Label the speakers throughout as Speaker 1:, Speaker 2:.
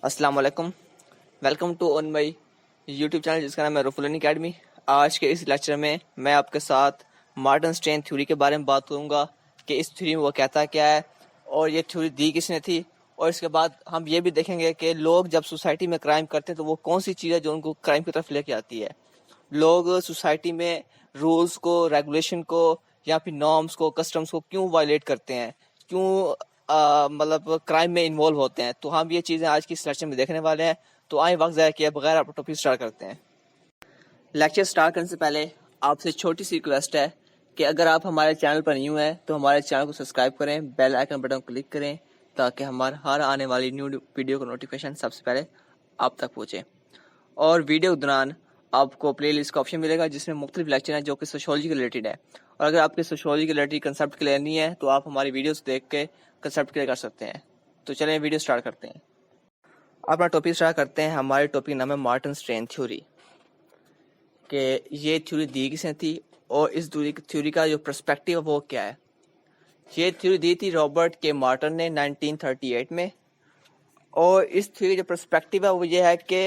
Speaker 1: अस्सलाम वालेकुम। Welcome to on my YouTube channel जिसका नाम है रफूल लर्निंग अकेडमी। आज के इस लेक्चर में मैं आपके साथ मॉडर्न स्ट्रेन थ्योरी के बारे में बात करूंगा कि इस थ्योरी में वो कहता क्या है और ये थ्योरी दी किसने थी। और इसके बाद हम ये भी देखेंगे कि लोग जब सोसाइटी में क्राइम करते हैं तो वो कौन सी चीज़ है जो उनको क्राइम की तरफ लेके आती है। लोग सोसाइटी में रूल्स को, रेगुलेशन को या फिर नॉर्म्स को, कस्टम्स को क्यों वायलेट करते हैं, क्यों मतलब क्राइम में इन्वॉल्व होते हैं। तो हम ये चीज़ें आज की इस लेक्चर में देखने वाले हैं। तो आए वक्त ज़ाया किए बगैर आप टॉपिक स्टार्ट करते हैं। लेक्चर स्टार्ट करने से पहले आपसे छोटी सी रिक्वेस्ट है कि अगर आप हमारे चैनल पर न्यू हैं तो हमारे चैनल को सब्सक्राइब करें, बेल आइकन बटन क्लिक करें ताकि हमारे हर आने वाली न्यू वीडियो का नोटिफिकेशन सबसे पहले आप तक पहुँचे। और वीडियो के दौरान आपको प्ले लिस्ट का ऑप्शन मिलेगा जिसमें मुख्तलिफ लेक्चर हैं जो कि सोशियोलॉजी के रिलेटेड है। और अगर आपके सोशियोलॉजी के रिलेटेड कंसेप्ट क्लियर नहीं है तो आप हमारी वीडियोस देख के कंसेप्ट क्लियर कर सकते हैं। तो चलें वीडियो स्टार्ट करते हैं। अपना टॉपिक स्टार्ट करते हैं। हमारे टॉपिक नाम है मॉडर्न स्ट्रेन थ्योरी। कि ये थ्योरी दी किसने थी और इस थ्योरी का जो पर्सपेक्टिव है वो क्या है। ये थ्योरी दी थी रॉबर्ट के मार्टन ने 1938 में। और इस थ्योरी का जो पर्सपेक्टिव है वो ये है कि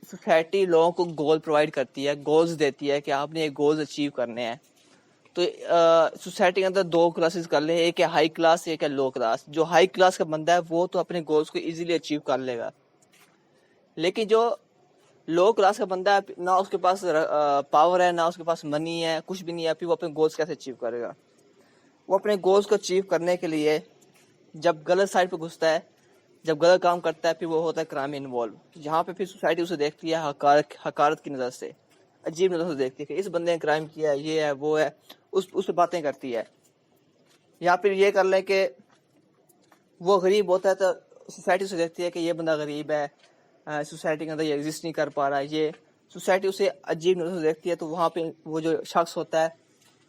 Speaker 1: सोसाइटी लोगों को गोल प्रोवाइड करती है, गोल्स देती है कि आपने ये गोल्स अचीव करने हैं। तो सोसाइटी के अंदर दो क्लासेस कर ले, एक है हाई क्लास, एक है लो क्लास। जो हाई क्लास का बंदा है वो तो अपने गोल्स को इजीली अचीव कर लेगा, लेकिन जो लो क्लास का बंदा है ना उसके पास पावर है, ना उसके पास मनी है, कुछ भी नहीं है, फिर वो अपने गोल्स कैसे अचीव करेगा। वो अपने गोल्स को अचीव करने के लिए जब गलत साइड पे घुसता है, जब गलत काम करता है, फिर वो होता है क्राइम इन्वॉल्व। जहाँ पे फिर सोसाइटी उसे देखती है हकारत की नज़र से, अजीब नज़र से देखती है कि इस बंदे ने क्राइम किया है, ये है वो है, उस पर बातें करती है। या फिर ये कर लें कि वो गरीब होता है तो सोसाइटी उसे देखती है कि ये बंदा गरीब है, सोसाइटी के अंदर ये एग्जिस्ट नहीं कर पा रहा है, ये सोसाइटी उसे अजीब नज़र से देखती है। तो वहाँ पे वो जो शख्स होता है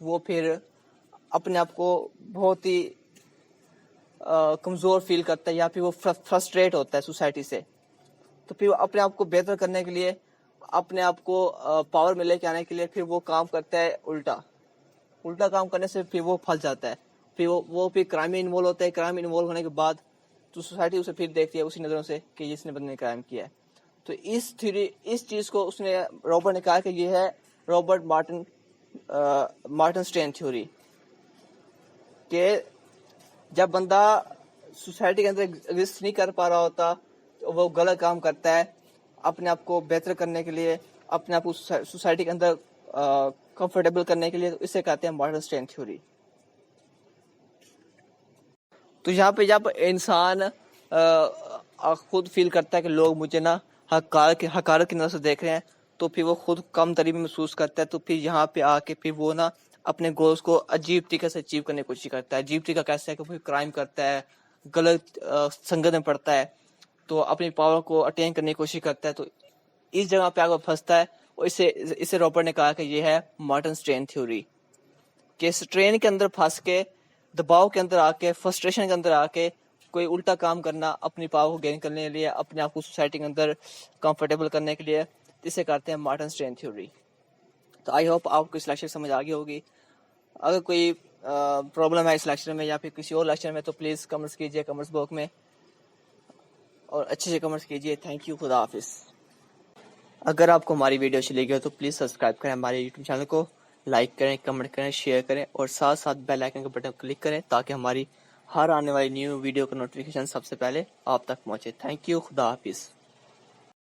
Speaker 1: वो फिर अपने आप को बहुत ही कमज़ोर फील करता है या फिर वो फ्रस्ट्रेट होता है सोसाइटी से। तो फिर अपने आप को बेहतर करने के लिए, अपने आप को पावर में लेके आने के लिए फिर वो काम करता है उल्टा काम करने से फिर वो फंस जाता है। फिर वो फिर क्राइम में इन्वॉल्व होता है। क्राइम में इन्वॉल्व होने के बाद तो सोसाइटी उसे फिर देखती है उसी नज़रों से कि इसने बंदे ने क्राइम किया है। तो इस चीज़ को उसने रॉबर्ट ने कहा कि ये है रॉबर्ट मार्टन स्ट्रेन थ्योरी। कि जब बंदा सोसाइटी के अंदर एग्जिस्ट नहीं कर पा रहा होता तो वो गलत काम करता है अपने आप को बेहतर करने के लिए, अपने आप को सोसाइटी के अंदर कंफर्टेबल करने के लिए। तो इसे कहते हैं मॉडर्न स्ट्रेन थ्योरी। तो यहाँ पे जब इंसान खुद फील करता है कि लोग मुझे ना हकारत की नज़र से देख रहे हैं, तो फिर वो खुद कम तरीके महसूस करता है। तो फिर यहाँ पे आके फिर वो ना अपने गोल्स को अजीब तरीके से अचीव करने की कोशिश करता है। अजीब तरीका कैसे है कि फिर क्राइम करता है, गलत संगत में पड़ता है, तो अपनी पावर को अटेन करने की कोशिश करता है। तो इस जगह पे आकर फंसता है। और इसे रॉबर्ट ने कहा कि ये है मॉडर्न स्ट्रेन थ्योरी। कि स्ट्रेन के अंदर फंस के, दबाव के अंदर आके, फ्रस्ट्रेशन के अंदर आके कोई उल्टा काम करना अपनी पावर को गेन करने के लिए, अपने आप को सोसाइटी के अंदर कंफर्टेबल करने के लिए, इसे कहते हैं मॉडर्न स्ट्रेन थ्योरी। तो आई होप आपको इस लेक्चर समझ आ गई होगी। अगर कोई प्रॉब्लम है इस लेक्चर में या फिर किसी और लेक्चर में तो प्लीज़ कमेंट्स कीजिए कमेंट्स बॉक्स में, और अच्छे से कमेंट्स कीजिए। थैंक यू, खुदा हाफिज़। अगर आपको हमारी वीडियो अच्छी लगी हो तो प्लीज़ सब्सक्राइब करें हमारे यूट्यूब चैनल को, लाइक करें, कमेंट करें, शेयर करें और साथ साथ बेल आइकन के बटन क्लिक करें ताकि हमारी हर आने वाली न्यू वीडियो का नोटिफिकेशन सबसे पहले आप तक पहुंचे। थैंक यू, खुदा हाफिज़।